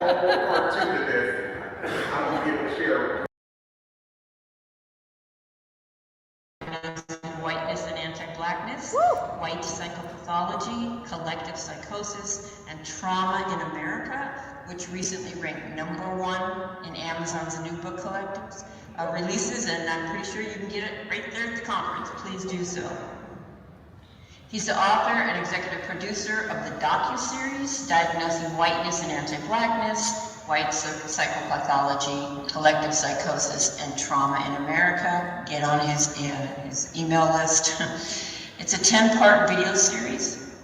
Part two to this, I'm going to be able to share. Diagnosing Whiteness and Anti-Blackness, White Psychopathology, Collective Psychosis, and Trauma in America, which recently ranked #1 in Amazon's new book collectives releases, and I'm pretty sure you can get it right there at the conference. Please do so. He's the author and executive producer of the docu-series Diagnosing Whiteness and Anti-Blackness, White Psychopathology, Collective Psychosis, and Trauma in America. Get on his email list. It's a 10-part video series,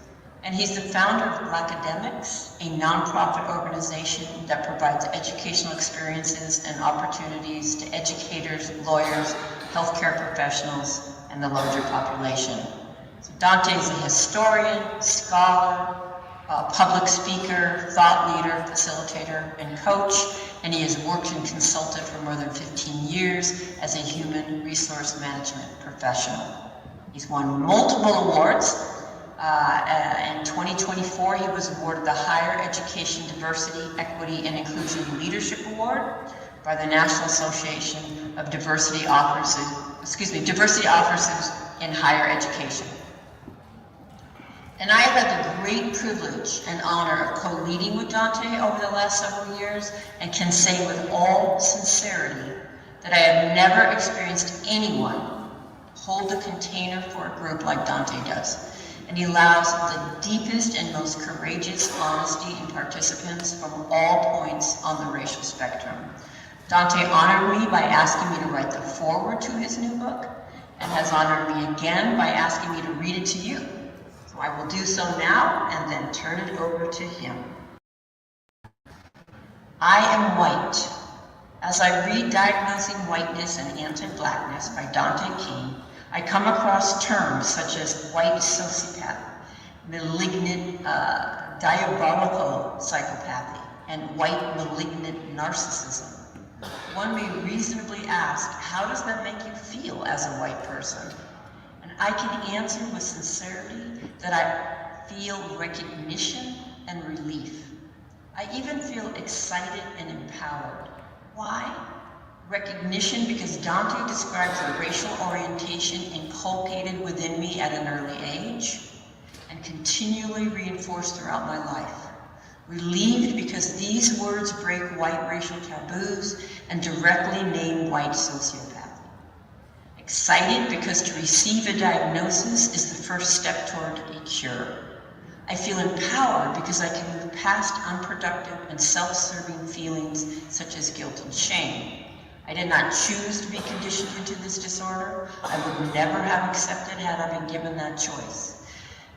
and he's the founder of Blackademics, a nonprofit organization that provides educational experiences and opportunities to educators, lawyers, healthcare professionals, and the larger population. So Dante is a historian, scholar, public speaker, thought leader, facilitator, and coach, and he has worked and consulted for more than 15 years as a human resource management professional. He's won multiple awards. In 2024, he was awarded the Higher Education Diversity, Equity, and Inclusion Leadership Award by the National Association of Diversity Officers in Higher Education. And I have had the great privilege and honor of co-leading with Dante over the last several years, and can say with all sincerity that I have never experienced anyone hold a container for a group like Dante does. And he allows the deepest and most courageous honesty in participants from all points on the racial spectrum. Dante honored me by asking me to write the foreword to his new book, and has honored me again by asking me to read it to you. So I will do so now and then turn it over to him. I am white. As I read Diagnosing Whiteness and Anti-Blackness by Dante King, I come across terms such as white sociopath, malignant diabolical psychopathy, and white malignant narcissism. One may reasonably ask, how does that make you feel as a white person? And I can answer with sincerity that I feel recognition and relief. I even feel excited and empowered. Why? Recognition because Dante describes a racial orientation inculcated within me at an early age and continually reinforced throughout my life. Relieved because these words break white racial taboos and directly name white sociopathy. Excited because to receive a diagnosis is the first step toward a cure. I feel empowered because I can move past unproductive and self-serving feelings such as guilt and shame. I did not choose to be conditioned into this disorder. I would never have accepted had I been given that choice.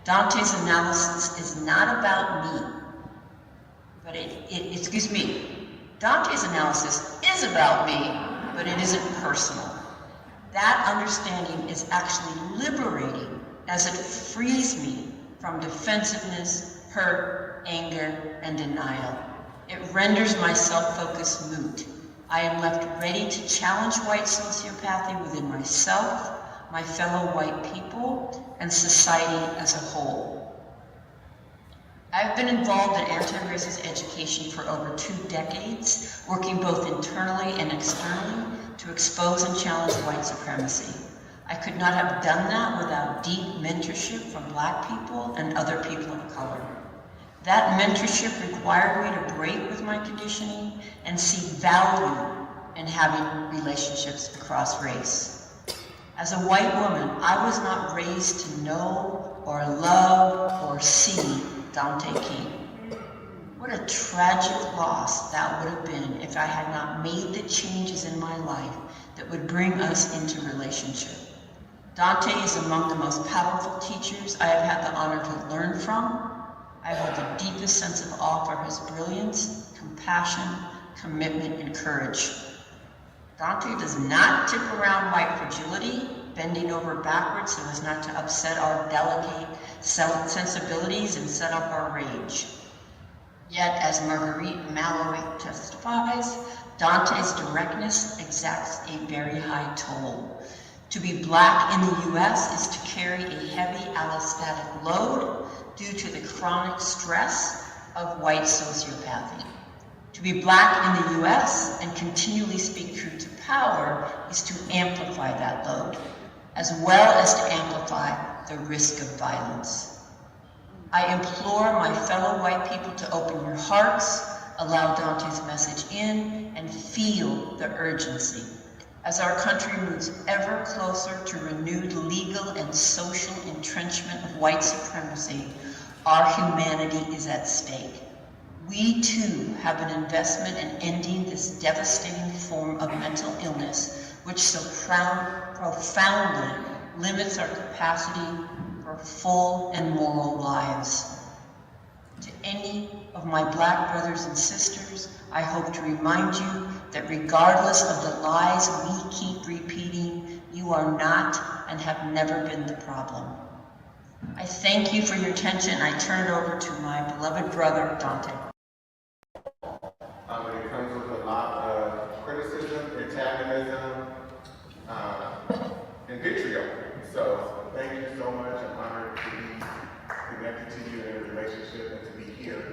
Dante's analysis is not about me, but Dante's analysis is about me, but it isn't personal. That understanding is actually liberating as it frees me from defensiveness, hurt, anger, and denial. It renders my self-focus moot. I am left ready to challenge white sociopathy within myself, my fellow white people, and society as a whole. I've been involved in anti-racist education for over 2 decades, working both internally and externally to expose and challenge white supremacy. I could not have done that without deep mentorship from Black people and other people of color. That mentorship required me to break with my conditioning and see value in having relationships across race. As a white woman, I was not raised to know or love or see Dante King. What a tragic loss that would have been if I had not made the changes in my life that would bring us into relationship. Dante is among the most powerful teachers I have had the honor to learn from. I hold the deepest sense of awe for his brilliance, compassion, commitment, and courage. Dante does not tip around white fragility, bending over backwards so as not to upset our delicate sensibilities and set up our rage. Yet, as Marguerite Malloy testifies, Dante's directness exacts a very high toll. To be Black in the US is to carry a heavy allostatic load due to the chronic stress of white sociopathy. To be Black in the US and continually speak truth to power is to amplify that load, as well as to amplify the risk of violence. I implore my fellow white people to open your hearts, allow Dante's message in, and feel the urgency. As our country moves ever closer to renewed legal and social entrenchment of white supremacy, our humanity is at stake. We too have an investment in ending this devastating form of mental illness, which so profoundly limits our capacity for full and moral lives. To any of my Black brothers and sisters, I hope to remind you that regardless of the lies we keep repeating, you are not and have never been the problem. I thank you for your attention. I turn it over to my beloved brother, Dante. It comes with a lot of criticism, antagonism, and vitriol. So thank you so much. I'm honored to be connected to you in a relationship and to be here.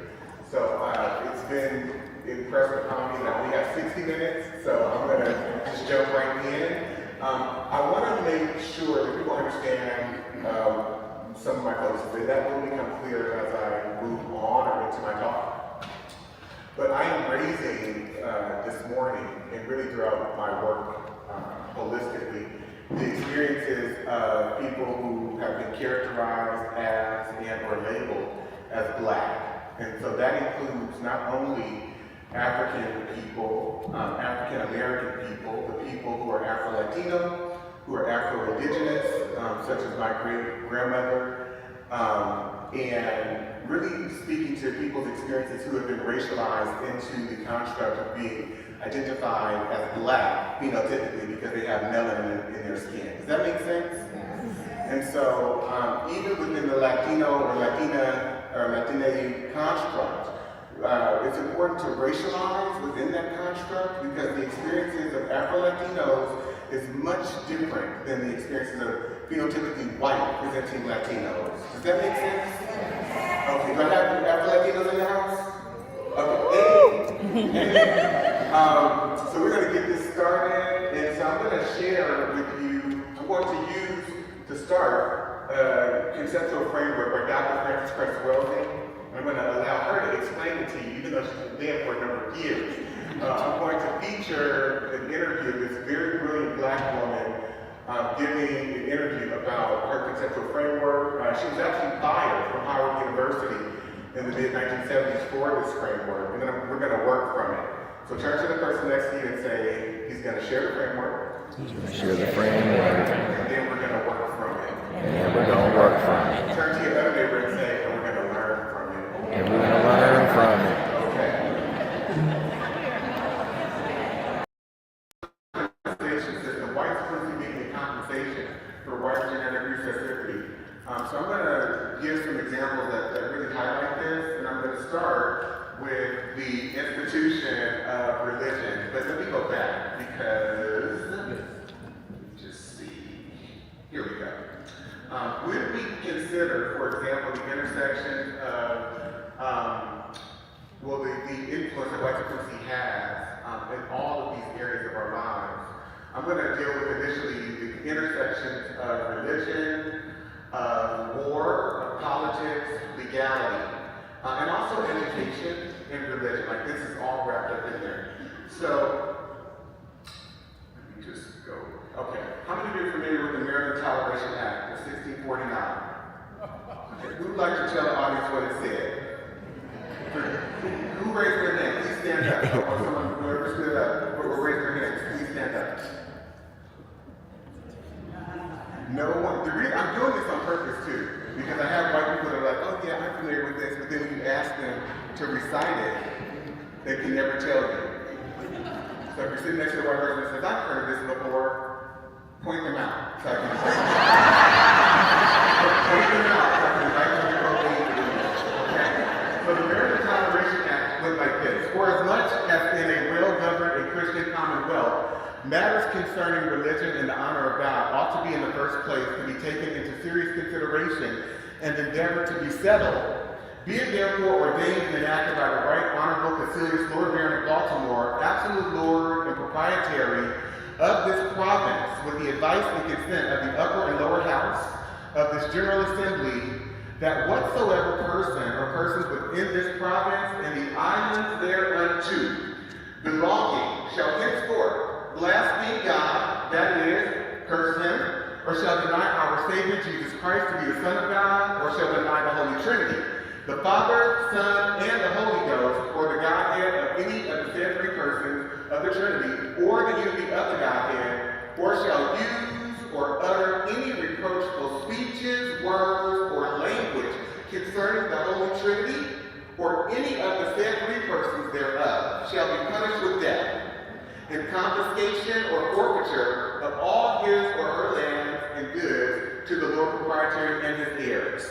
So it's been impressive upon me that we have 60 minutes, so I'm going to just jump right in. I want to make sure that people understand some of my folks, that will become clear as I move on or into my talk. But I am raising this morning, and really throughout my work holistically, the experiences of people who have been characterized as and or labeled as Black. And so that includes not only African people, African American people, the people who are Afro-Latino, who are Afro-Indigenous, such as my great-grandmother, and really speaking to people's experiences who have been racialized into the construct of being identified as Black, phenotypically, because they have melanin in their skin. Does that make sense? And so, even within the Latino or Latina or Latina construct, it's important to racialize within that construct because the experiences of Afro-Latinos is much different than the experiences of phenotypically white presenting Latinos. Does that make sense? Okay, do I have Afro-Latinos in the house? Okay, so we're going to get this started, and so I'm going to share with you, I'm going to use to start a conceptual framework by Dr. Frances Cress Welsing. I'm going to allow her to explain it to you, even though she's been dead for a number of years. I'm going to feature an interview of this very brilliant Black woman giving an interview about her conceptual framework. She was actually fired from Howard University in the mid-1970s for this framework, and then we're going to work from it. So turn to the person next to you and say, he's going to share the framework. He's going to share the framework. And then we're going to work from it. And we're going to work from it. Turn to your other neighbor and say, and we're going to learn from it. And we're going to learn from it. Okay. The white supremacy being a compensation for white genetic recessivity. So I'm going to give some examples that really highlight this, and I'm going to start with the institution of religion. But let me go back because, let me just see. Here we go. When we consider, for example, the intersection of the influence that white supremacy has in all of these areas of our lives, I'm going to deal with initially the intersections of religion, of war, of politics, legality, and also education and religion. Like this is all wrapped up in there. So, let me just go. Okay. How many of you are familiar with the American Toleration Act of 1649? Okay. Who would like to tell the audience what it said? Who raised their hand? Please stand up. Or someone, whoever stood up, or raised their hands, please stand up. No one. The reason I'm doing this on purpose too, because I have white people that are like, oh yeah, I'm familiar with this, but then when you ask them to recite it, they can never tell you. So if you're sitting next to a white person that says, I've heard of this before, point them out. So I can point them out so I can invite them to go read it. Okay. So the American Toleration Act looked like this. For as much as in a well-governed and Christian commonwealth, matters concerning religion and the honor of God ought to be in the first place to be taken into serious consideration and endeavored to be settled. Be it therefore ordained and enacted by the right honorable Caecilius Lord Baron of absolute lord and proprietary of this province, with the advice and consent of the upper and lower house of this General Assembly, that whatsoever person or persons within this province and the islands thereunto belonging shall henceforth blaspheme God, that is, curse him, or shall deny our Savior Jesus Christ to be the Son of God, or shall deny the Holy Trinity, the Father, Son, and the Holy Ghost, or the Godhead of any of the said three persons of the Trinity, or the unity of the Godhead, or shall use or utter any reproachful speeches, words, or language concerning the Holy Trinity, or any of the said three persons thereof, shall be punished with death, and confiscation or forfeiture of all his or her lands and goods to the Lord proprietary and his heirs.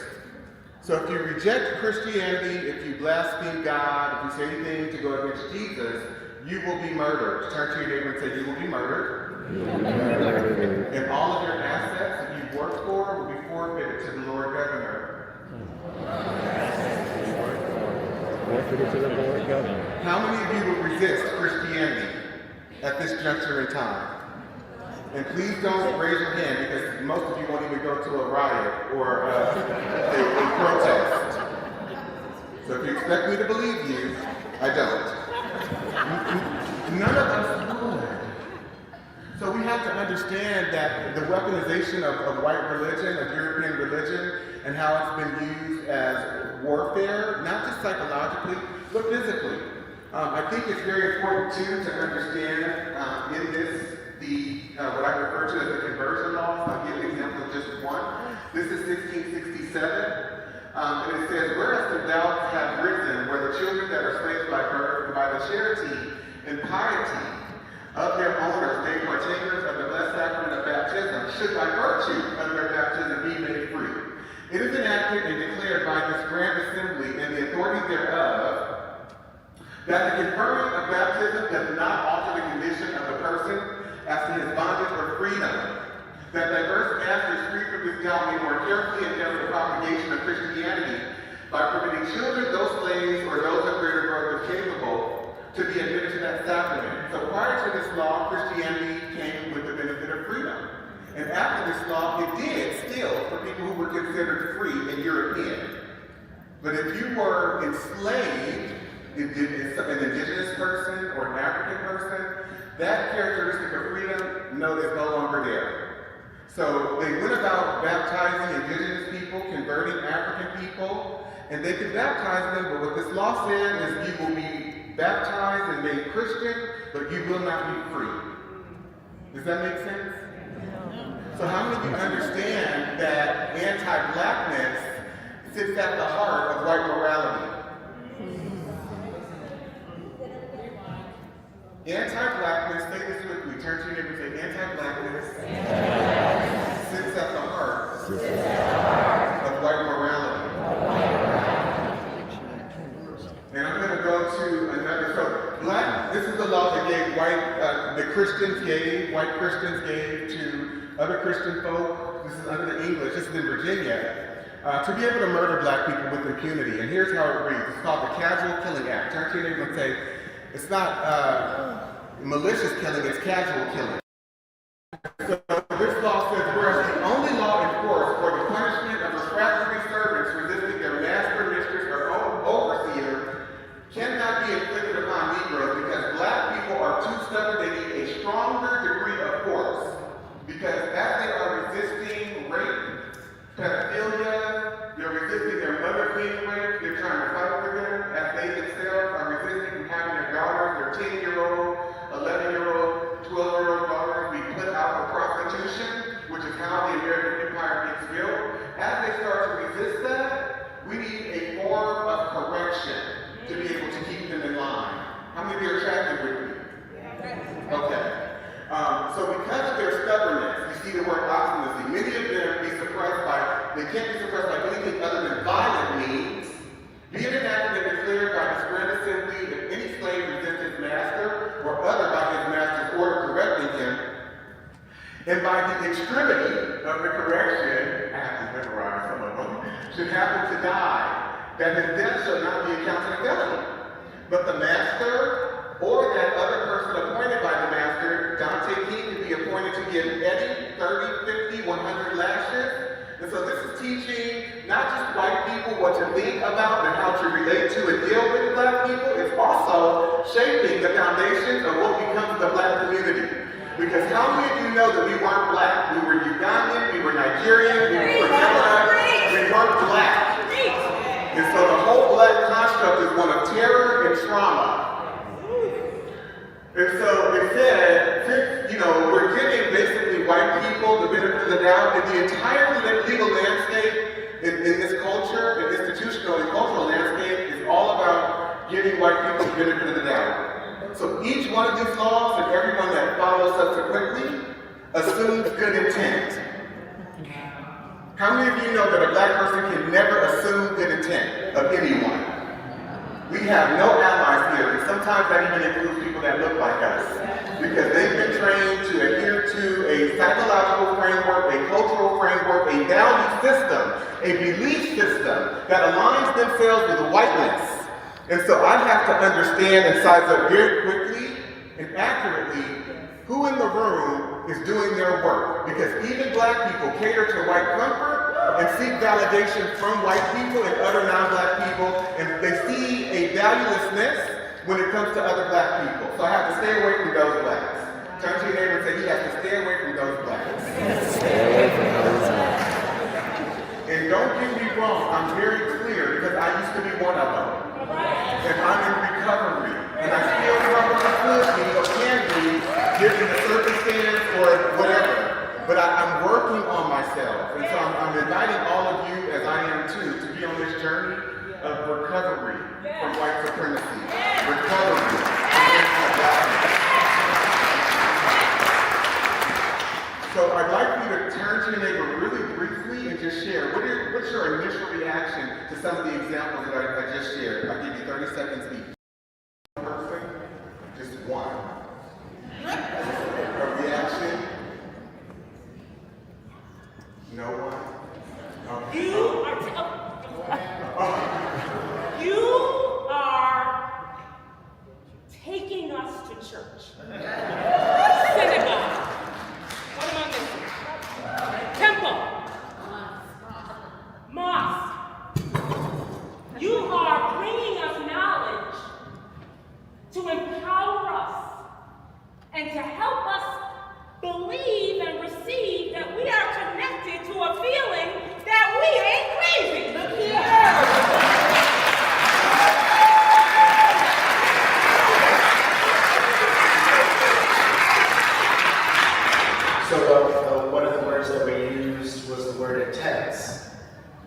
So if you reject Christianity, if you blaspheme God, if you say anything to go against Jesus, you will be murdered. Turn to your neighbor and say, you will be murdered. And all of your assets that you've worked for will be forfeited to the Lord Governor. Forfeited to the Lord Governor. How many of you will resist Christianity at this juncture in time? And please don't raise your hand, because most of you won't even go to a riot or a protest. So if you expect me to believe you, I don't. None of us would. So we have to understand that the weaponization of white religion, of European religion, and how it's been used as warfare, not just psychologically, but physically. I think it's very important too to understand in this what I refer to as the conversion laws. I'll give an example of just one. This is 1667, and it says, whereas the doubts have risen, where the children that are slaves by birth, by the charity and piety of their owners, made partakers of the blessed sacrament of baptism, should by virtue of their baptism be made free. It is enacted and declared by this grand assembly and the authority thereof, that the conferring of baptism does not alter the condition of the person as to his bondage or freedom, that diverse masters free from this doubt may more carefully endeavor the propagation of Christianity by permitting children, those slaves, or those of greater growth capable to be admitted to that sacrament. So prior to this law, Christianity came with the benefit of freedom. And after this law, it did still for people who were considered free and European. But if you were enslaved, an indigenous person or an African person, that characteristic of freedom, no, is no longer there. So they went about baptizing indigenous people, converting African people, and they could baptize them, but what this law said is you will be baptized and made Christian, but you will not be free. Does that make sense? So how many of you understand that anti-blackness sits at the heart of white morality? Anti-blackness, say this with me, turn to your neighbor and say, anti-blackness sits at the heart of white morality. And I'm going to go to another, so this is the law that gave white Christians gave to other Christian folk. This is under the English, this is in Virginia, to be able to murder black people with impunity. And here's how it reads. It's called the Casual Killing Act. Turn to your neighbor and say, it's not malicious killing, it's casual killing. So this law says, whereas the only law enforced for the punishment of refractory servants resisting their master, mistress, or overseer cannot be inflicted upon Negroes because black people are too stubborn, they need a stronger degree of force. Because as they are resisting rape, pedophilia, they're resisting their mother being raped, they're trying to fight for them, as they themselves are resisting from having their daughters, their 10-year-old, 11-year-old, 12-year-old daughters be put out for prostitution, which is how the American empire gets built. As they start to resist that, we need a form of correction to be able to keep them in line. How many of you are tracking with me? Okay. So because of their stubbornness, you see the word obstinacy, many of them they can't be suppressed by anything other than violent means, be it enacted and declared by this grand assembly if any slave resists his master or other by his master's order correcting him, and by the extremity of the correction, I have to memorize some of them, should happen to die, that his death shall not be accounted a felony, but the master or that other person to think about and how to relate to and deal with Black people is also shaping the foundations of what becomes the Black community. Because how many of you know that we weren't Black? We were Ugandan, we were Nigerian, we were Canada, we weren't Black. And so the whole Black construct is one of terror and trauma. And so it said, since, we're giving basically white people the benefit of the doubt, and the entire legal landscape in this culture, and institutional and cultural landscape, is all about giving white people the benefit of the doubt. So each one of these laws and everyone that follows subsequently assumes good intent. How many of you know that a Black person can never assume good intent of anyone? We have no allies here, and sometimes that even includes people that look like us, because they've been trained to adhere to a psychological framework, a cultural framework, a value system, a belief system that aligns themselves with whiteness. And so I have to understand and size up very quickly and accurately who in the room is doing their work. Because even Black people cater to white comfort and seek validation from white people and other non-Black people, and they see a valuelessness when it comes to other Black people. So I have to stay away from those Blacks. Turn to your neighbor and say, you have to stay away from those Blacks. Stay away from those Blacks. And don't get me wrong, I'm very clear because I used to be one of them. And I'm in recovery. And I still struggle with be or can be given the circumstance or whatever. But I'm working on myself. And so I'm inviting all of you, as I am too, to be on this journey of recovery from white supremacy. Recovery from anti-Blackness. So I'd like you to turn to your neighbor really briefly and just share. What's your initial reaction to some of the examples that I just shared? I'll give you 30 seconds each. Person, just one. A reaction? No one? Okay. You are taking us to church. Synagogue. What am I missing? Temple. Mosque. You are bringing us knowledge to empower us and to help us believe and receive that we are connected to a feeling that we ain't crazy. Look here. So one of the words that we used was the word intense.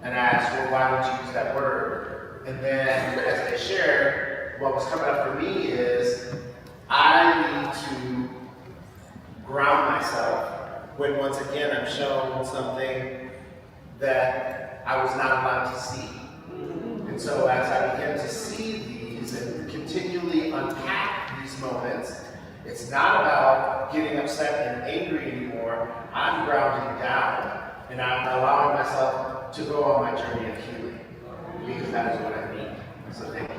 And I asked, well, why would you use that word? And then as they shared, what was coming up for me is I need to ground myself when once again I'm shown something that I was not allowed to see. And so as I begin to see these and continually unpack these moments, it's not about getting upset and angry anymore. I'm grounding down and I'm allowing myself to go on my journey of healing because that is what I need. So thank you.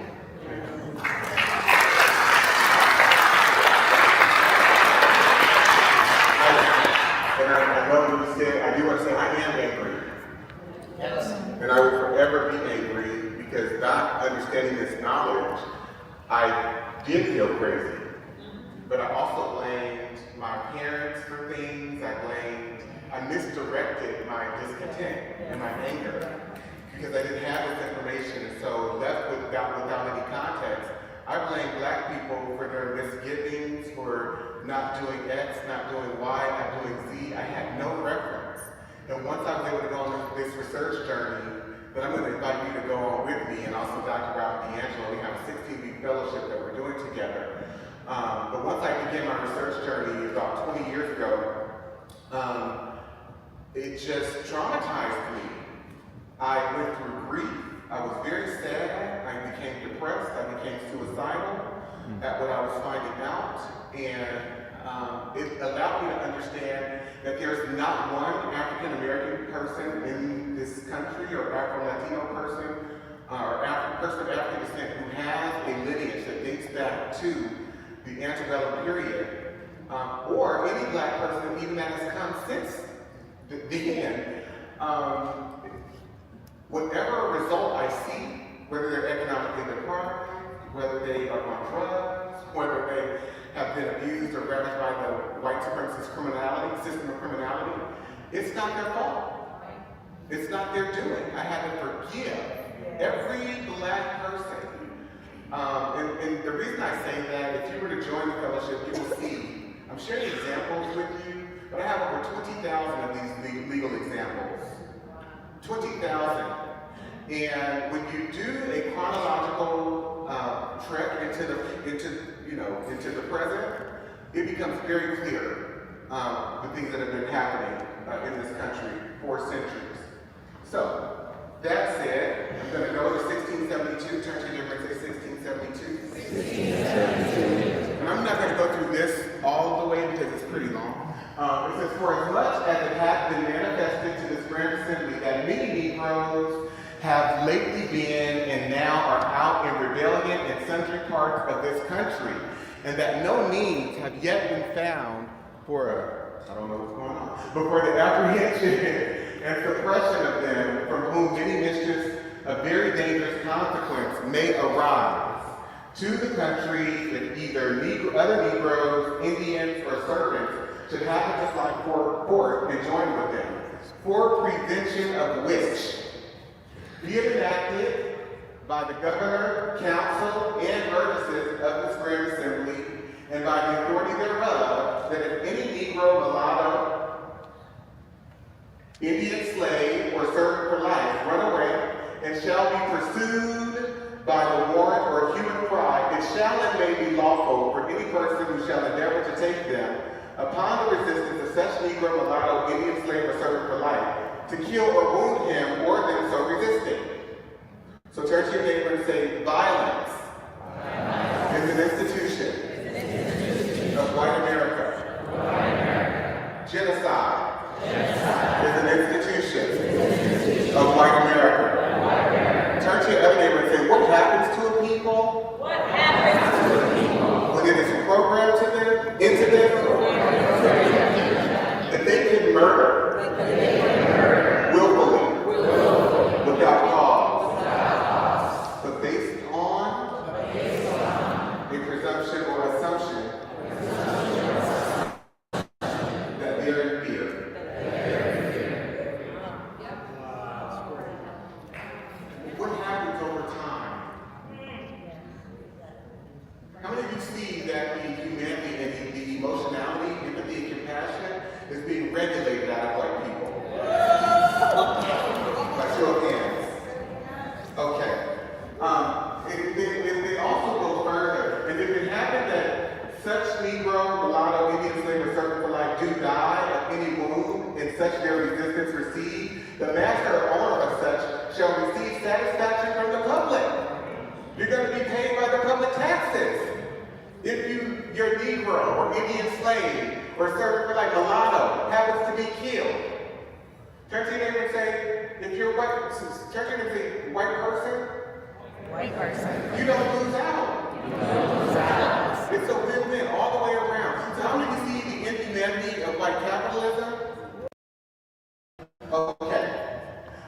And I love what you said. I do want to say I am angry. Yes. And I will forever be angry because not understanding this knowledge, I did feel crazy. But I also blamed my parents for things. I misdirected my discontent and my anger because I didn't have this information. And so left without any context, I blame Black people for their misgivings, for not doing X, not doing Y, not doing Z. I had no reference. And once I was able to go on this research journey, then I'm going to invite you to go on with me, and also Dr. Ralph D'Angelo. We have a 16-week fellowship that we're doing together. But once I began my research journey about 20 years ago, it just traumatized me. I went through grief. I was very sad. I became depressed. I became suicidal at what I was finding out. And it allowed me to understand that there's not one African American person in this country or Afro-Latino person or person of African descent who has a lineage that dates back to the antebellum period, or any Black person even that has come since the end. whatever result I see, whether they're economically deprived, whether they are on drugs, whether they have been abused or ravaged by the white supremacist system of criminality, it's not their fault. It's not their doing. I have to forgive every black person. And the reason I say that, if you were to join the fellowship, you will see, I'm sharing examples with you, but I have over 20,000 of these legal examples. 20,000. And when you do a chronological trek into the present, it becomes very clear the things that have been happening in this country for centuries. So, that said, I'm going to go to 1672. Turn to your neighbor and say 1672. 1672. And I'm not going to go through this all the way because it's pretty long. It says, for as much as it hath been manifested to this grand assembly that many Negroes have lately been and now are out in rebellion in sundry parts of this country, and that no means have yet been found for, I don't know what's going on, but for the apprehension and suppression of them, from whom many mischiefs of very dangerous consequence may arise to the country, if either other Negroes, Indians, or servants should happen to slide forth and join with them, for prevention of which be it enacted by the governor, council, and burgesses of this grand assembly, and by the authority thereof, that if any Negro, mulatto, Indian slave, or servant for life run away, and shall be pursued by the warrant or human cry, it shall and may be lawful for any person who shall endeavor to take them upon the resistance of such Negro, mulatto, Indian slave, or servant for life, to kill or wound him or them so resisting. So turn to your neighbor and say, violence is an institution of white America. Genocide is an institution of white America. Turn to your other neighbor and say, what happens to a people? What happens to a people? When it is programmed into them, that they can murder willfully, without cause, but based on a presumption or assumption that they are in fear. What happens over time? How many of you see that the humanity and the emotionality, empathy, and compassion is being regulated out of white people? By show of hands. Okay. It also goes further. And if it happened that such Negro, mulatto, Indian slave, or servant for life do die of any wound in such their resistance received, the master or owner of such shall receive satisfaction from the public. You're going to be paid by the public taxes. If your Negro or Indian slave or servant for life, mulatto, happens to be killed, turn to your neighbor and say, if you're white, turn to your neighbor and say, white person, you don't lose out. It's a win-win all the way around. So how many of you see the inhumanity of white capitalism? Okay.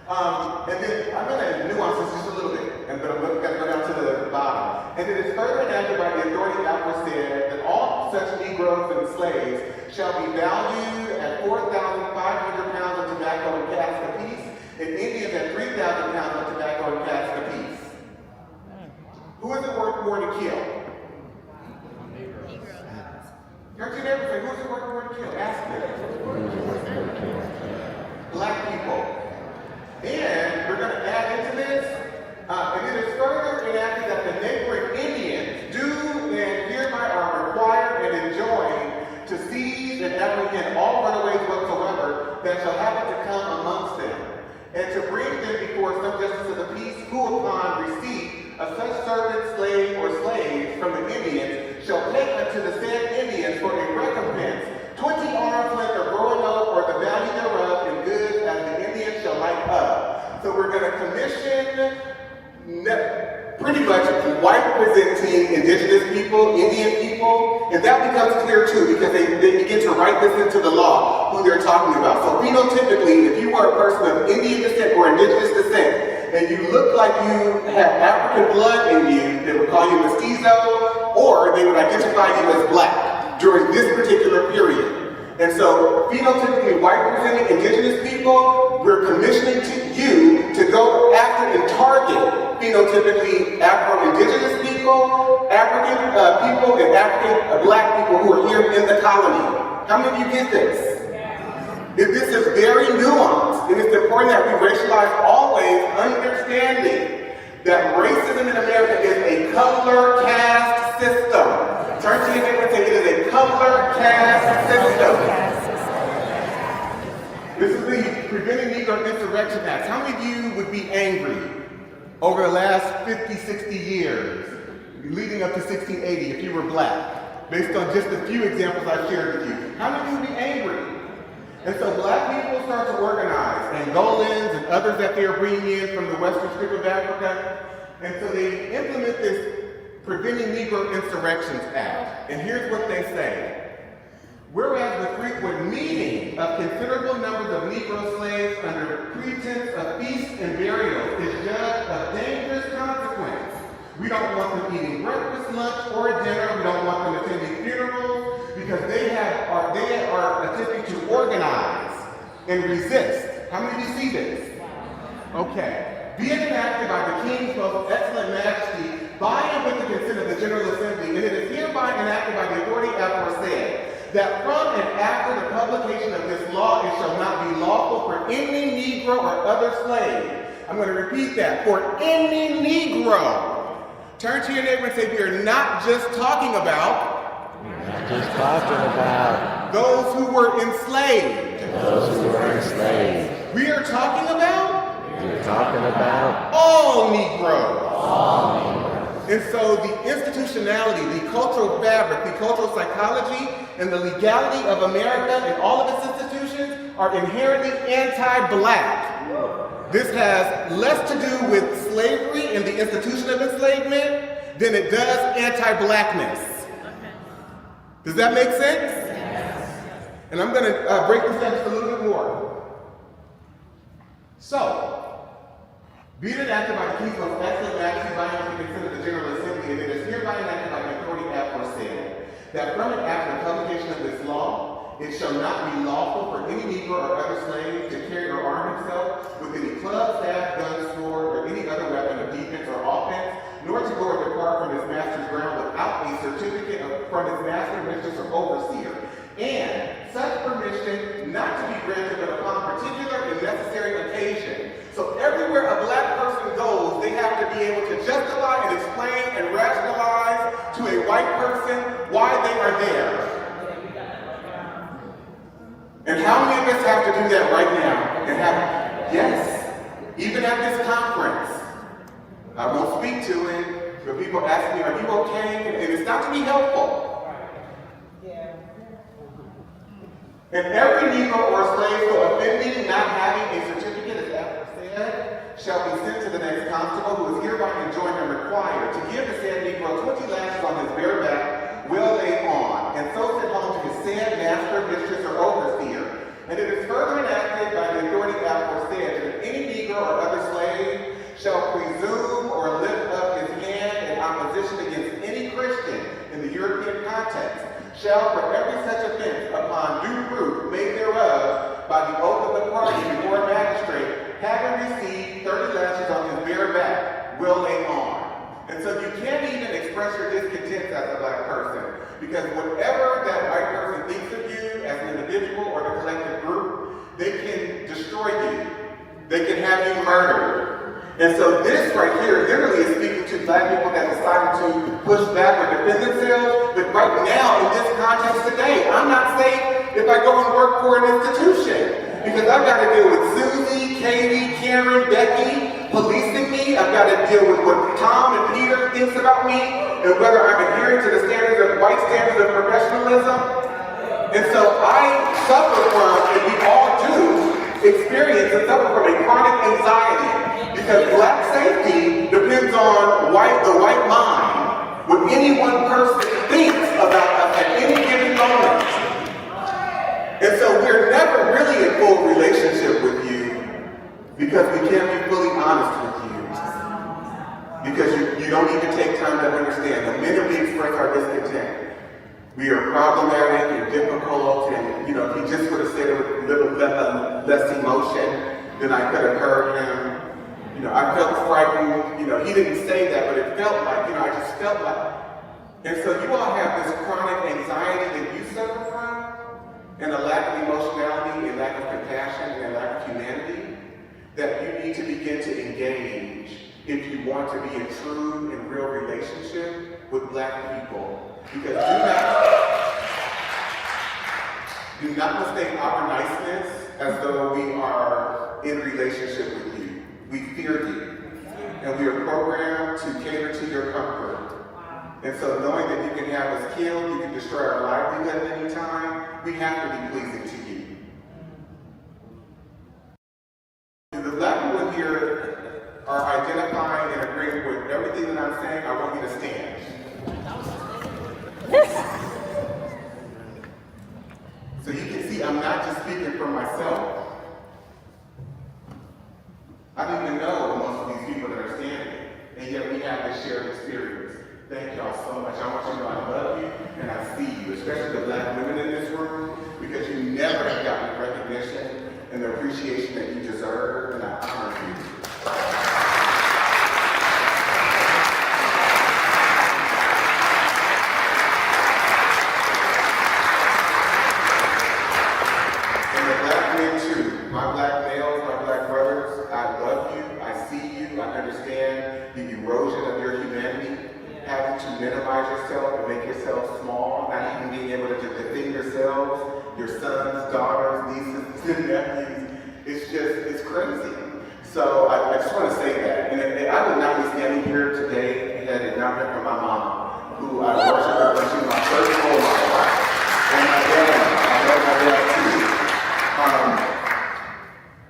And then I'm going to nuance this just a little bit, but I'm going to go down to the bottom. And it is further enacted by the authority aforesaid that all such Negroes and slaves shall be valued at 4,500 pounds of tobacco and casks apiece, and Indians at 3,000 pounds of tobacco and casks apiece. Who is it worth more to kill? Turn to your neighbor and say, who is it worth more to kill? Ask them. Black people. And we're going to add into this, and it is further enacted that the neighboring Indians do and hereby are required and enjoined to seize and apprehend all runaways whatsoever that shall happen to come amongst them, and to bring them before some justice of the peace, who upon receipt of such servant, slave, or slaves from the Indians shall take unto the said Indians for a recompense 20 arms length of roanoke or the value thereof in goods as the Indians shall like up. So we're going to commission pretty much white presenting indigenous people, Indian people, and that becomes clear too because they begin to write this into the law. who they're talking about. So phenotypically, if you were a person of Indian descent or indigenous descent, and you look like you have African blood in you, they would call you mestizo, or they would identify you as black during this particular period. And so, phenotypically white-presenting indigenous people, we're commissioning you to go after and target phenotypically Afro-indigenous people, African people, and African black people who are here in the colony. How many of you get this? This is very nuanced, and it's important that we racialize always, understanding that racism in America is a color caste system. Turn to your neighbor and say, it is a color caste system. This is the Preventing Negro Insurrection Act. How many of you would be angry over the last 50, 60 years, leading up to 1680, if you were black, based on just a few examples I shared with you? How many of you would be angry? And so black people start to organize, Angolans and others that they are bringing in from the western strip of Africa. And so they implement this Preventing Negro Insurrections Act. And here's what they say. Whereas the frequent meeting of considerable numbers of Negro slaves under pretense of feast and burial is judged of dangerous consequence. We don't want them eating breakfast, lunch, or dinner. We don't want them attending funerals because they are attempting to organize and resist. How many of you see this? Okay. Being enacted by the King's most excellent majesty by and with the consent of the General Assembly, and it is hereby enacted by the authority aforesaid, that from and after the publication of this law, it shall not be lawful for any Negro or other slave. I'm going to repeat that. For any Negro. Turn to your neighbor and say, we are not just talking about. We're not just talking about those who were enslaved. those who were enslaved. We are talking about. We're talking about All Negroes. all Negroes. And so the institutionality, the cultural fabric, the cultural psychology, and the legality of America and all of its institutions are inherently anti-black. This has less to do with slavery and the institution of enslavement than it does anti-blackness. Does that make sense? And I'm going to break this down just a little bit more. So, being enacted by the King's most excellent majesty by and with the consent of the General Assembly, and it is hereby enacted by the authority aforesaid, that from and after the publication of this law, it shall not be lawful for any Negro or other slave to carry or arm himself with any club, staff, gun, sword, or any other weapon of defense or offense, nor to go or depart from his master's ground without a certificate from his master, mistress, or overseer. And such permission not to be granted but upon particular and necessary occasion. So everywhere a black person goes, they have to be able to justify and explain and rationalize to a white person why they are there. And how many of us have to do that right now? And have, yes, even at this conference. I won't speak to it, but people ask me, are you okay? And it's not to be helpful. And every Negro or slave for offending, not having a certificate, as After said, shall be sent to the next constable, who is hereby enjoined and required to give the said Negro 20 lashes on his bare back, will lay on, and so send home to his said master, mistress, or overseer. And it is further enacted by the authority aforesaid that any Negro or other slave shall presume or lift up his hand in opposition against any Christian in the European context, shall for every such offense upon due proof made thereof by the oath of the party before a magistrate, having received 30 lashes on his bare back, will lay on. And so you can't even express your discontent as a black person, because whatever that white person thinks of you as an individual or the collective group, they can destroy you. They can have you murdered. And so this right here literally is speaking to black people that decided to push back or defend themselves. But right now, in this context today, I'm not safe if I go and work for an institution. Because I've got to deal with Susie, Katie, Karen, Becky policing me. I've got to deal with what Tom and Peter thinks about me and whether I'm adhering to the standards of white standards of professionalism. And so I suffer from, and we all do, experience and suffer from a chronic anxiety. Because black safety depends on the white mind, what any one person thinks about us at any given moment. And so we're never our discontent. We are problematic and difficult, and if he just would have said it with a little less emotion, then I could have heard him. I felt frightened. He didn't say that, but it felt like, I just felt like. And so you all have this chronic anxiety that you suffer from, and a lack of emotionality, and lack of compassion, and a lack of humanity, that you need to begin to engage if you want to be in true and real relationship with Black people. Because do not mistake our niceness as though we are in relationship with you. We fear you, and we are programmed to cater to your comfort. And so knowing that you can have us killed, you can destroy our livelihood at any time, we have to be pleasing to you. The Black people here are identifying and agreeing with everything that I'm saying. I want you to stand. So you can see I'm not just speaking for myself. I don't even know most of these people that are standing, and yet we have this shared experience. Thank y'all so much. I want you to know I love you and I see you, especially the Black women in this room, because you never have gotten the recognition and the appreciation that you deserve, and I honor you. And the Black men too, my Black males, my Black brothers, I love you, I see you, I understand the erosion of your humanity, having to minimize yourself and make yourself small, not even being able to defend yourselves, your sons, daughters, nieces, and nephews. It's crazy. So I just want to say that. And I would not be standing here today had it not been for my mom, who I worship when she was my first role model. And my dad, I love my dad too.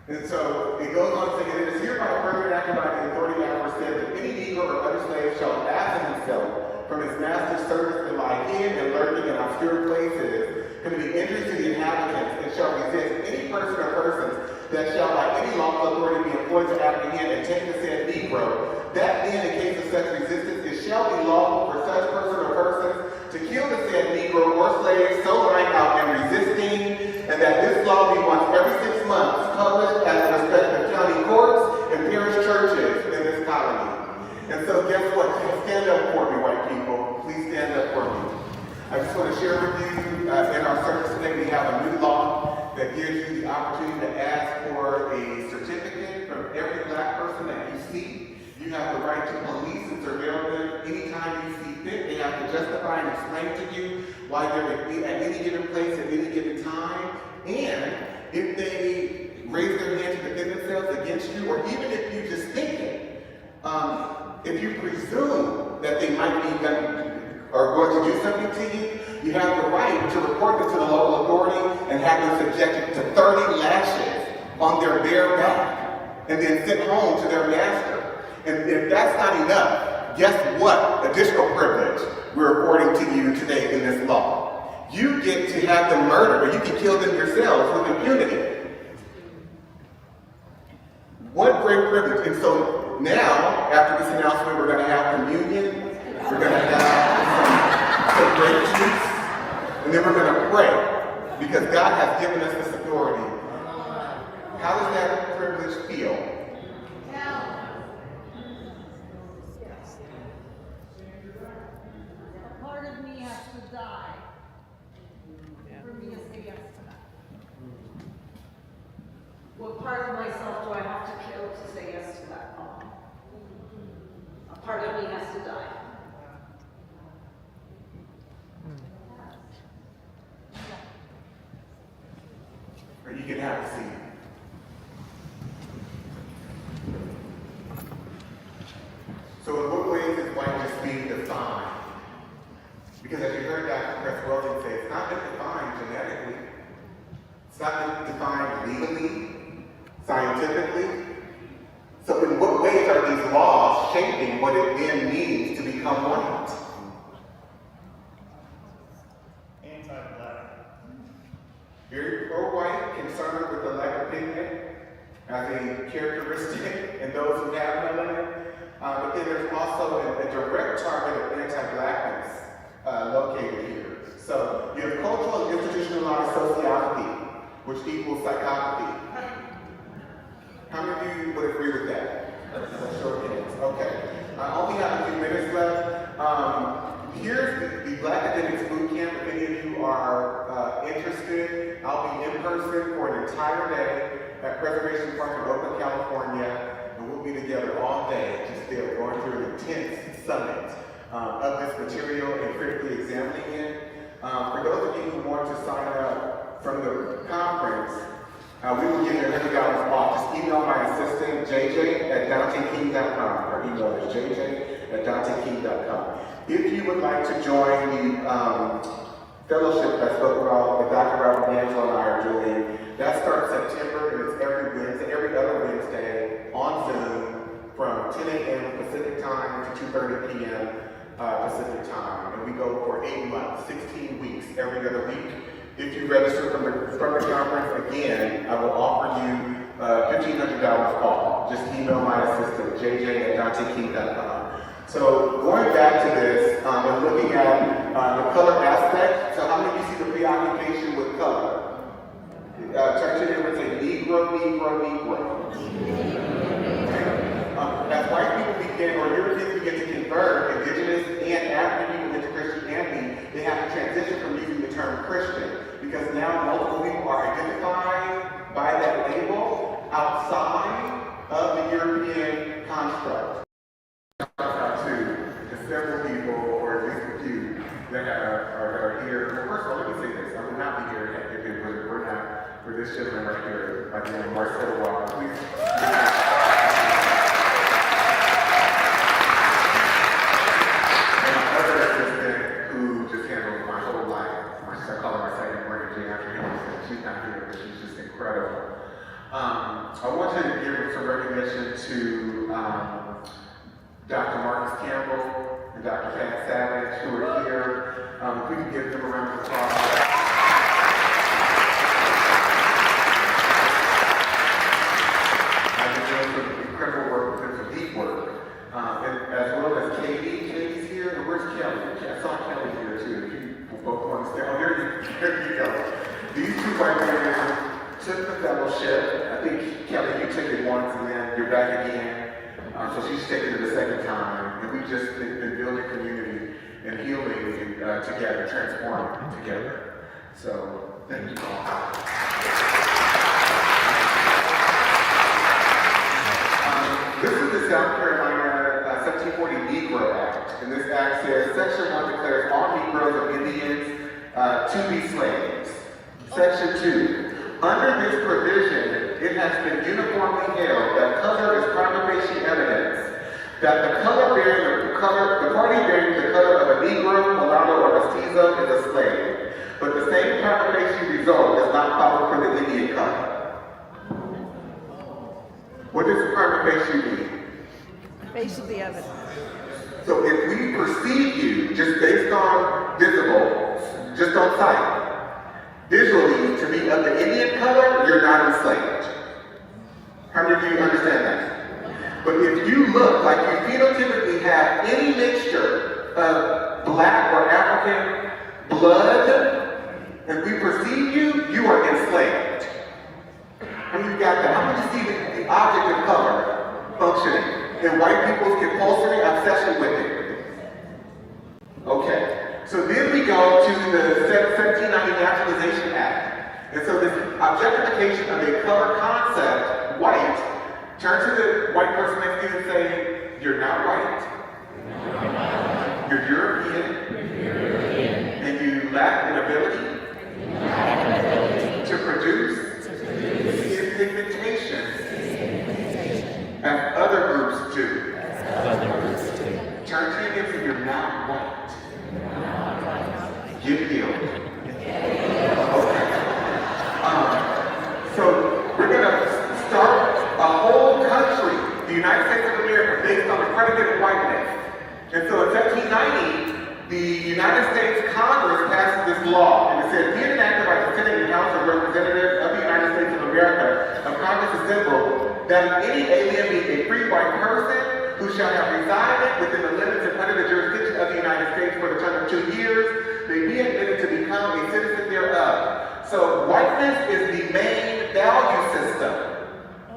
And so it goes on saying, it is hereby further enacted by the authority that said that any Negro or other slave shall absent himself from his master's service and lie hid and lurking in obscure places, committing injuries to the inhabitants, and shall resist any person or persons that shall by any lawful authority be employed to apprehend and take the said Negro. That then, in case of such resistance, it shall be lawful for such person or persons to kill the said Negro or slave so lying out and resisting, and that this law be once every 6 months published at the respective county courts and parish churches in this colony. And so guess what? Stand up for me, white people. Please stand up for me. I just want to share with you, in our service today, we have a new law that gives you the opportunity to ask for a certificate from every Black person that you see. You have the right to police and surveil them anytime you see fit. They have to justify and explain to you why they're at any given place at any given time. And if they raise their hand to defend themselves against you, or even if you just think it, if you presume that they might be going to do something to you, you have the right to report them to the local authority and have them subjected to 30 lashes on their bare back and then sent home to their master. And if that's not enough, guess what additional privilege we're affording to you today in this law? You get to have them murdered, or you can kill them yourselves with impunity. What great privilege. And so now, after this announcement, we're going to have communion, we're going to have some grape juice, and then we're going to pray, because God has given us this authority. How does that privilege feel? A part of me has to die for me to say yes to that. What part of myself do I have to kill to say yes to that law? A part of me has to die. Or you can have a seat. So in what ways is whiteness being defined? Because as you heard Dr. Chris Weldon say, it's not been defined genetically. It's not been defined legally, scientifically. So in what ways are these laws shaping what it then means to become white? Anti-Black. Very pro-white, concerned with the lack of pigment as a characteristic in those who have melanin. But then there's also a direct target of anti-Blackness which equals psychopathy. How many of you would agree with that? Show of hands. Okay. I only have a few minutes left. Here's the Black Academics Boot Camp. If any of you are interested, I'll be in person for an entire day at Preservation Park in Oakland, California, and we'll be together all day, just there, going through an intense summit of this material and critically examining it. For those of you who want to sign up from the conference, we will give you $100 off. Just email my assistant, jj@danteking.com. Our email is jj@danteking.com. If you would like to join the fellowship that spoke about that Dr. Robert D'Angelo and I are doing, that starts September, and it's every other Wednesday on Zoom from 10 a.m. Pacific time to 2:30 p.m. Pacific time. And we go for 8 months, 16 weeks, every other week. If you register from the conference, again, I will offer you $1,500 off. Just email my assistant, jj@danteking.com. So going back to this, and looking at the color aspect, so how many of you see the preoccupation with color? Turn to them and say, Negro, Negro, Negro. As white people begin, or Europeans begin to convert, indigenous and African people into Christianity, they have to transition from using the term Christian, because now multiple people are identified by that label outside of the European construct. To several people, or at least a few, that are here. Well, first of all, let me say this. I would not be here if it were not for this gentleman right here, by the name of Marcelo Walker. Please. And my other assistant, who just handles my whole life. I call her my second mortgagee after him. She's not here, but she's just incredible. I want to give some recognition to Dr. Marcus Campbell and Dr. Pat Savage, who are here. If we can give them a round of applause. I've been doing some incredible work with them, some deep work. And as well as Katie. Katie's here, and where's Kelly? I saw Kelly here too. If you both want to stay. Oh, there you go. These two white women took the fellowship. I think, Kelly, you took it once, and then you're back again. So she's taken it the second time, and we've just been building community and healing together, transforming together. So, thank you all. This is the South Carolina 1740 Negro Act, and this act says, Section 1 declares all Negroes or Indians to be slaves. Section 2, under this provision, it has been uniformly held that color is prima facie evidence that the party bearing the color of a Negro, mulatto, or mestizo is a slave. But the same prima facie result does not follow for the Indian color. What does prima facie mean? Face of the evidence. So if we perceive you just based on visible, just on sight, visually to be of the Indian color, you're not enslaved. How many of you understand that? But if you look like you phenotypically have any mixture of black or African blood, and we perceive you, you are enslaved. How many of you got that? How many see the object of color functioning in white people's compulsory obsession with it? Okay. So then we go to the 1790 Naturalization Act. And so this objectification of a color concept, white, turn to the white person next to you and say, you're not white. You're European. And you lack an ability to produce skin pigmentation as other groups do. Turn to your neighbor, you're not white. Get healed. Okay. So we're going to start a whole country, the United States of America, based on the predicate of whiteness. And so in 1790, the United States Congress passes this law, and it says, be it enacted by the Senate and House of Representatives of the United States of America, of Congress assembled, that any alien be a free white person who shall have resided within the limits and under the jurisdiction of the United States for the term of 2 years, may be admitted to become a citizen thereof. So white whiteness is the main value system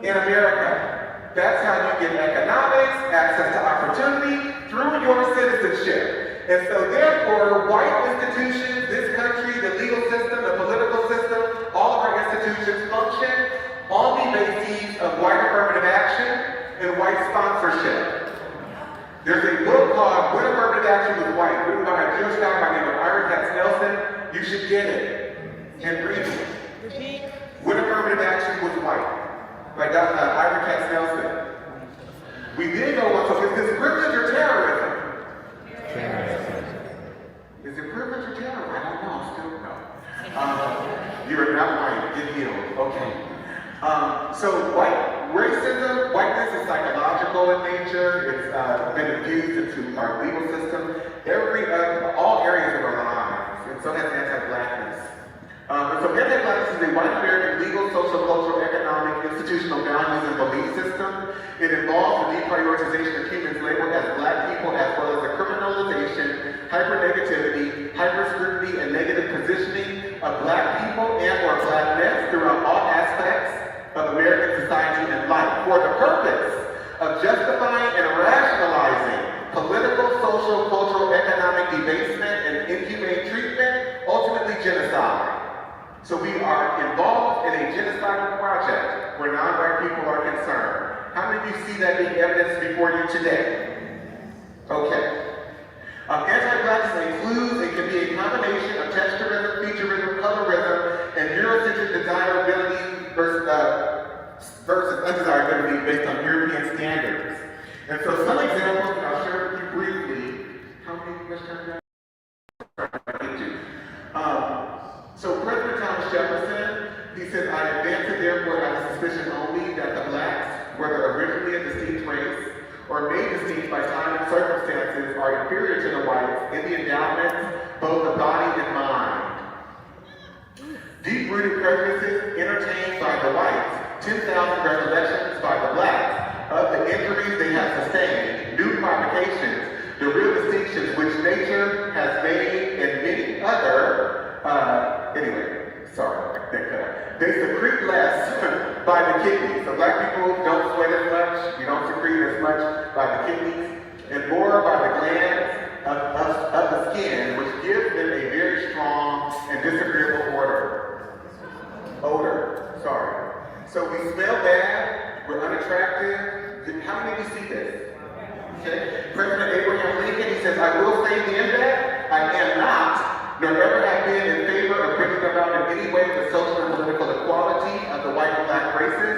in America. That's how you get economics, access to opportunity through your citizenship. And so therefore, white institutions, this country, the legal system, the political system, all of our institutions function on the basis of white affirmative action and white sponsorship. There's a book called When Affirmative Action Was White, written by a Jewish guy by the name of Ira Katz Nelson. You should get it and read it. When Affirmative Action Was White, by Ira Katz Nelson. We then go on, so is this privilege or terrorism? Is it privilege or terrorism? I don't know, I still don't know. You're not white, get healed, okay. So whiteness is psychological in nature. It's been infused into our legal system, all areas of our lives, and so has anti-blackness. And so anti-blackness is a white American legal, social, cultural, economic, institutional values and belief system. It involves the deprioritization of humans labeled as black people, as well as the criminalization, hyper-negativity, hyper-scrutiny, and negative positioning of black people and or blackness throughout all aspects of American society and life for the purpose of justifying and rationalizing political, social, cultural, economic debasement and inhumane treatment, ultimately genocide. So we are involved in a genocidal project where non-white people are concerned. How many of you see that being evidenced before you today? Okay. Anti-blackness includes, it can be a combination of texturism, featurism, colorism, and Eurocentric desirability versus undesirability based on European standards. And so some examples, and I'll share with you briefly. How many questions? So President Thomas Jefferson, he said, I advance it therefore out of suspicion only that the blacks, whether originally a distinct race or made distinct by time and circumstances, are inferior to the whites in the endowments, both of body and mind. Deep-rooted prejudices entertained by the whites, 10,000 recollections by the blacks of the injuries they have sustained, new provocations, the real distinctions which nature has made and many other, they secrete less by the kidneys. So black people don't sweat as much, you don't secrete as much by the kidneys, and more by the glands of the skin, which gives them a very strong and disagreeable odor. So we smell bad, we're unattractive. How many of you see this? Okay. President Abraham Lincoln, he says, I will say then that I am not, nor ever have been in favor of bringing about in any way the social and political equality of the white and black races,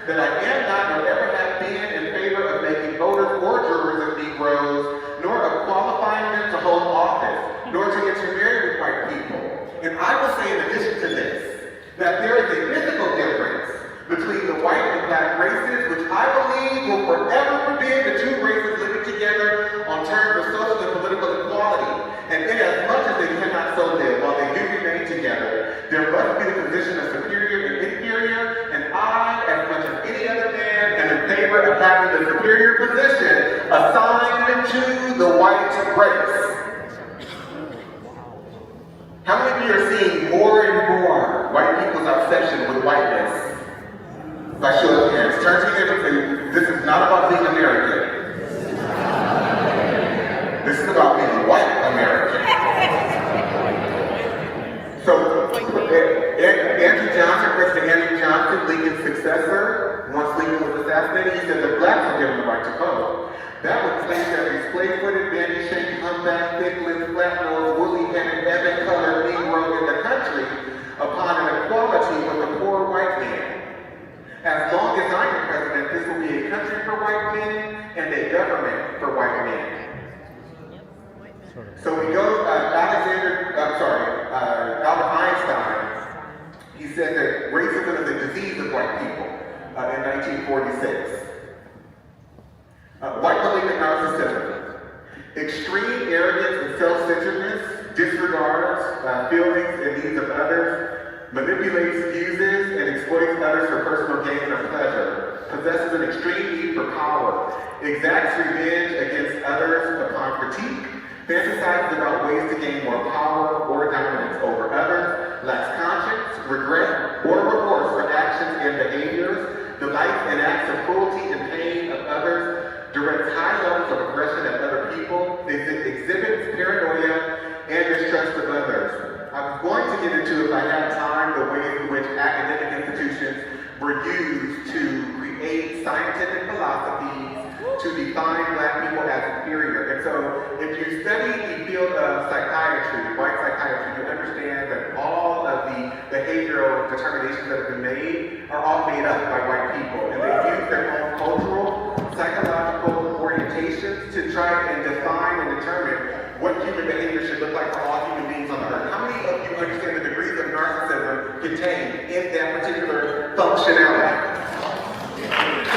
that I am not, nor ever have been in favor of making voters or jurors of Negroes, nor of qualifying them to hold office, nor to intermarry with white people. And I will say in addition to this, that there is a mythical difference between the white and black races, which I believe will forever forbid the two races living together on terms of social and political equality. And inasmuch as they cannot so live while they do remain together, there must be the position of superior and inferior, and I, as much as any other man, am in favor of having the superior position assigned to the white race. How many of you are seeing more and more white people's obsession with whiteness? By show of hands. Turn to your neighbor. This is not about being American. This is about being white American. So, President Andrew Johnson, Lincoln's successor, once Lincoln was assassinated, he said the blacks were given the right to vote. That would place every splay-footed, bandy-shaped, humpback, thick-lipped, flat-nosed, woolly-headed, ebon-colored Negro in the country upon an equality with the poor white man. As long as I am president, this will be a country for white men and a government for white men. So we go, Albert Einstein, he said that racism is a disease of white people in 1946. White malignant narcissism, extreme arrogance and self-centeredness, disregards feelings and needs of others, manipulates, uses, and exploits others for personal gain or pleasure, possesses an extreme need for power, exacts revenge against others upon critique, fantasizes about ways to gain more power or dominance over others, lacks conscience, regret, I was going to get into, if I had time, the ways in which academic institutions were used to create scientific philosophies to define Black people as inferior. And so if you study the field of psychiatry, white psychiatry, you understand that all of the behavioral determinations that have been made are all made up by white people. And they use their own cultural, psychological orientations to try and define and determine what human behavior should look like for all human beings on the earth. How many of you understand the degrees of narcissism contained in that particular functionality?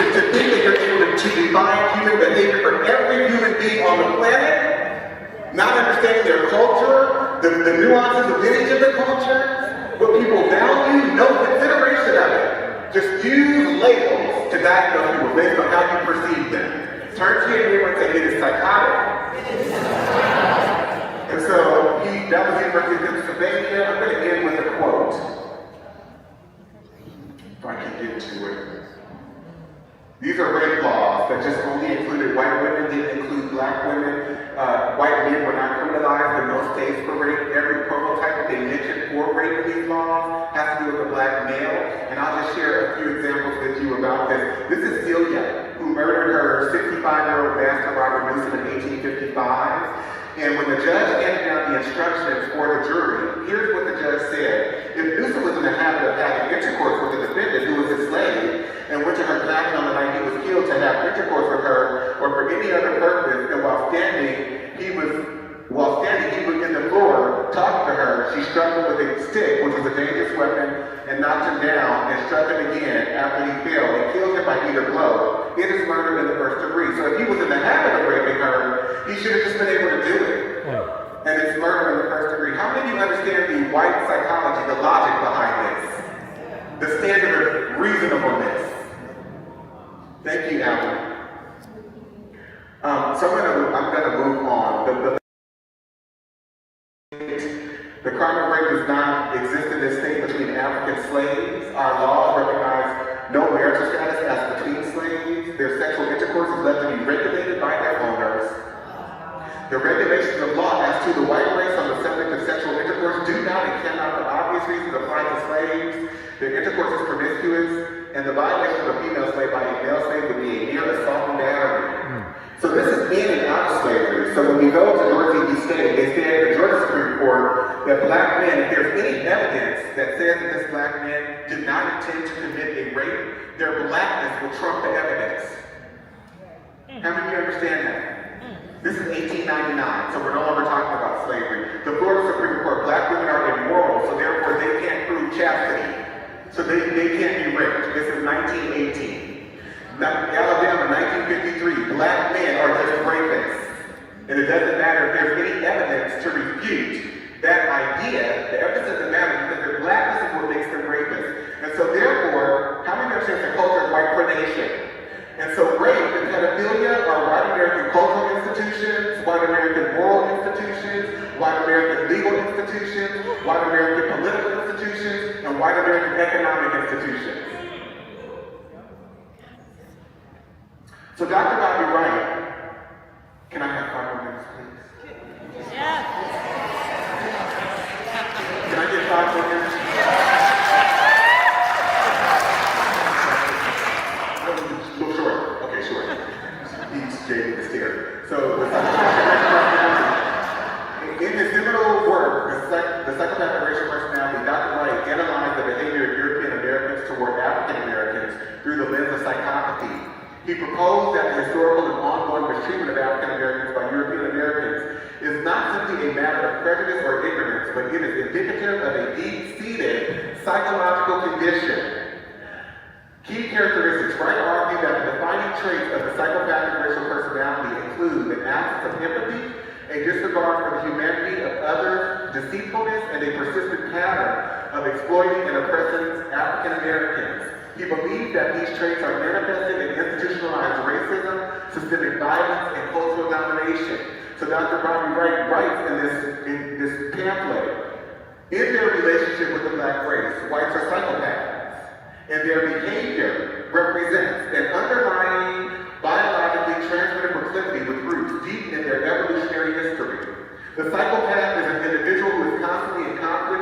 To think that you're able to define human behavior for every human being on the planet, not understanding their culture, the nuances of lineage of the culture, what people value, no consideration of it. Just use labels to diagnose people based on how you perceive them. Turn to your neighbor and say, it is psychotic. And so, that was University of Pennsylvania. I'm going to end with a quote. If I can get to it. These are rape laws that just only included white women, didn't include Black women. White men were not criminalized in most states for rape. Every prototype that they mentioned for rape in these laws has to do with a Black male. And I'll just share a few examples with you about this. This is Celia, who murdered her 65-year-old master, Robert Newsom, in 1855. And when the judge handed down the instructions for the jury, here's what the judge said. If Newsom was in the habit of having intercourse with the defendant, who was his slave, and went to her cabin on the night he was killed to have intercourse with her, or for any other purpose, and while standing, he was in the floor talking to her, she struck him with a stick, which was a dangerous weapon, and knocked him down, and struck him again after he fell, and killed him by either blow. It is murder in the first degree. So if he was in the habit of raping her, he should have just been able to do it. And it's murder in the first degree. How many of you understand the white psychology, the logic behind this? The standard of reasonableness. Thank you, Alan. So I'm gonna move on. The crime of rape does not exist in this state between African slaves. Our laws recognize no marital status as between slaves. Their sexual intercourse is left to be regulated by their owners. The regulations of law as to the white race on the subject of sexual intercourse do not and cannot, for obvious reasons, apply to slaves. Their intercourse is promiscuous, and the violation of a female slave by a male slave would be a mere assault and battery. So this is in and out of slavery. So when we go to Dorothy v. State, they said in the Georgia Supreme Court that Black men, if there's any evidence that says that this Black man did not intend to commit a rape, their Blackness will trump the evidence. How many of you understand that? This is 1899, so we're no longer talking about slavery. The Florida Supreme Court, Black women are immoral, so therefore they can't prove chastity. So they can't be raped. This is 1918. Alabama, 1953, Black men are just rapists. And it doesn't matter if there's any evidence to refute that idea. The evidence doesn't matter because their Blackness is what makes them rapists. And so therefore, how many understand the culture of white predation? And so rape and pedophilia are white American cultural institutions, white American moral institutions, white American legal institutions, white American political institutions, and white American economic institutions. So Dr. Bobby Wright, can I have 5 more minutes, please? Yeah. Can I get 5 more minutes? Look short. Okay, short. He's Jay the Stair. So in his seminal work, the Psychopathic Racial Personality, Dr. Wright analyzed the behavior of European Americans toward African Americans through the lens of psychopathy. He proposed that the historical and ongoing mistreatment of African Americans by European Americans is not simply a matter of prejudice or ignorance, but it is indicative of a deep-seated psychological condition. Key characteristics. Wright argued that the defining traits of the psychopathic racial personality include an absence of empathy, a disregard for the humanity of others, deceitfulness, and a persistent pattern of exploiting and oppressing African Americans. He believed that these traits are manifested in institutionalized racism, systemic violence, and cultural domination. So Dr. Bobby Wright writes in this pamphlet, in their relationship with the Black race, whites are psychopaths, and their behavior represents an underlying biologically transmitted proclivity with roots deep in their evolutionary history. The psychopath is an individual who is constantly in conflict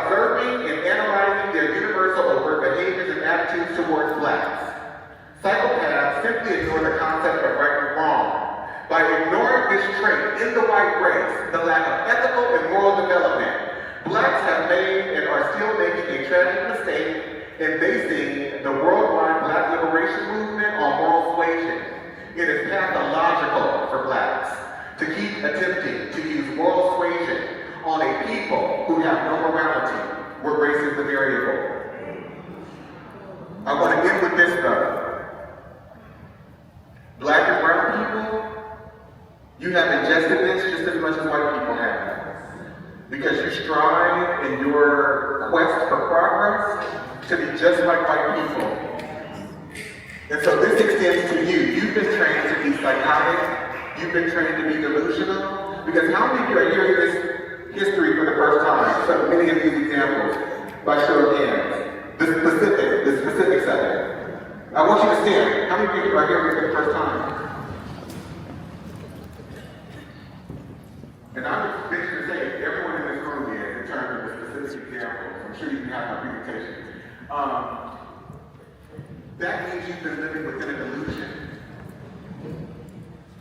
observing and analyzing their universal overt behaviors and attitudes towards blacks. Psychopaths simply ignore the concept of right and wrong. By ignoring this trait in the white race, the lack of ethical and moral development, blacks have made and are still making a tragic mistake in basing the worldwide black liberation movement on moral suasion. It is pathological for blacks to keep attempting to use moral suasion on a people who have no morality, where race is the variable. I want to end with this though. Black and brown people, you have ingested this just as much as white people have. Because you strive in your quest for progress to be just like white people. And so this extends to you. You've been trained to be psychotic. You've been trained to be delusional. Because how many of you are hearing this history for the first time? So many of these examples, by show of hands. The specifics of it. I want you to stand. How many of you are hearing it for the first time? And I'm just to say, everyone in this room is, in terms of the specific examples. I'm sure you can have my presentation. That means you've been living within a delusion.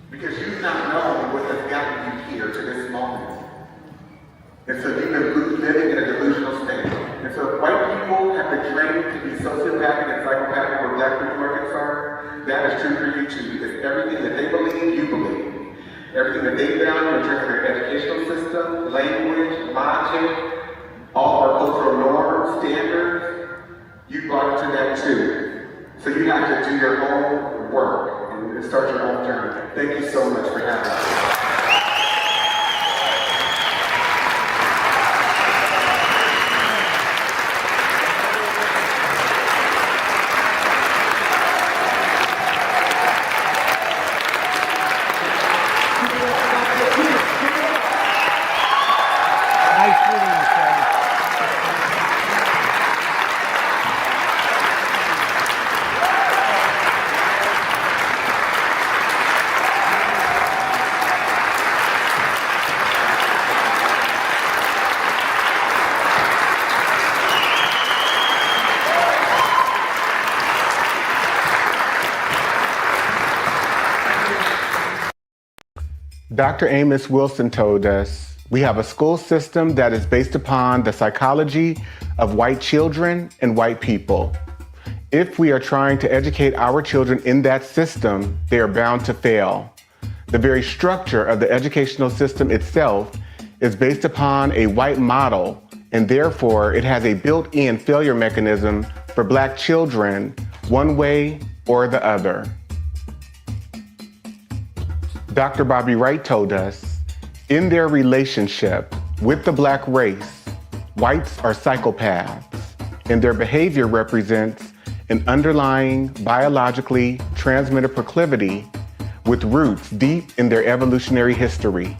Because you've not known what has gotten you here to this moment. And so you've been living in a delusional state. And so if white people have been trained to be sociopathic and psychopathic where black people are concerned, that is true for you too. Because everything that they believe, you believe. Everything that they value in terms of their educational system, language, logic, all our cultural norms, standards, you brought into that too. So you have to do your own work and start your own journey. Thank you so much for having us. Dr. Amos Wilson told us, we have a school system that is based upon the psychology of white children and white people. If we are trying to educate our children in that system, they are bound to fail. The very structure of the educational system itself is based upon a white model, and therefore it has a built-in failure mechanism for black children, one way or the other. Dr. Bobby Wright told us, in their relationship with the black race, whites are psychopaths, and their behavior represents an underlying biologically transmitted proclivity with roots deep in their evolutionary history.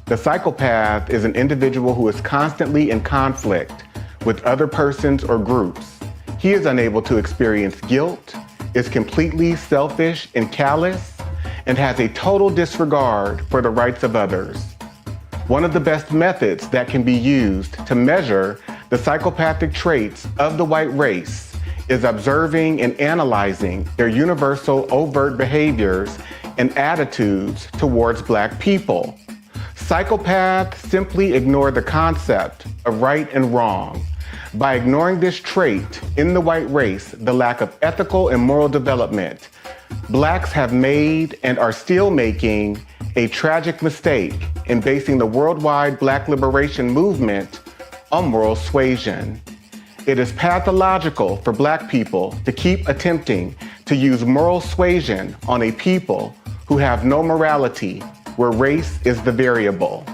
The psychopath is an individual who is constantly in conflict with other persons or groups. He is unable to experience guilt, is completely selfish and callous, and has a total disregard for the rights of others. One of the best methods that can be used to measure the psychopathic traits of the white race is observing and analyzing their universal overt behaviors and attitudes towards black people. Psychopaths simply ignore the concept of right and wrong. By ignoring this trait in the white race, the lack of ethical and moral development, blacks have made and are still making a tragic mistake in basing the worldwide black liberation movement on moral suasion. It is pathological for black people to keep attempting to use moral suasion on a people who have no morality, where race is the variable.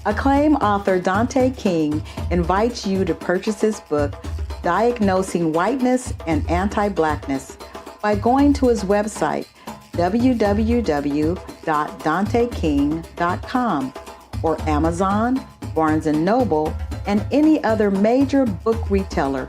Acclaimed author Dante King invites you to purchase his book, Diagnosing Whiteness and Anti-Blackness, by going to his website, www.danteking.com, or Amazon, Barnes & Noble, and any other major book retailer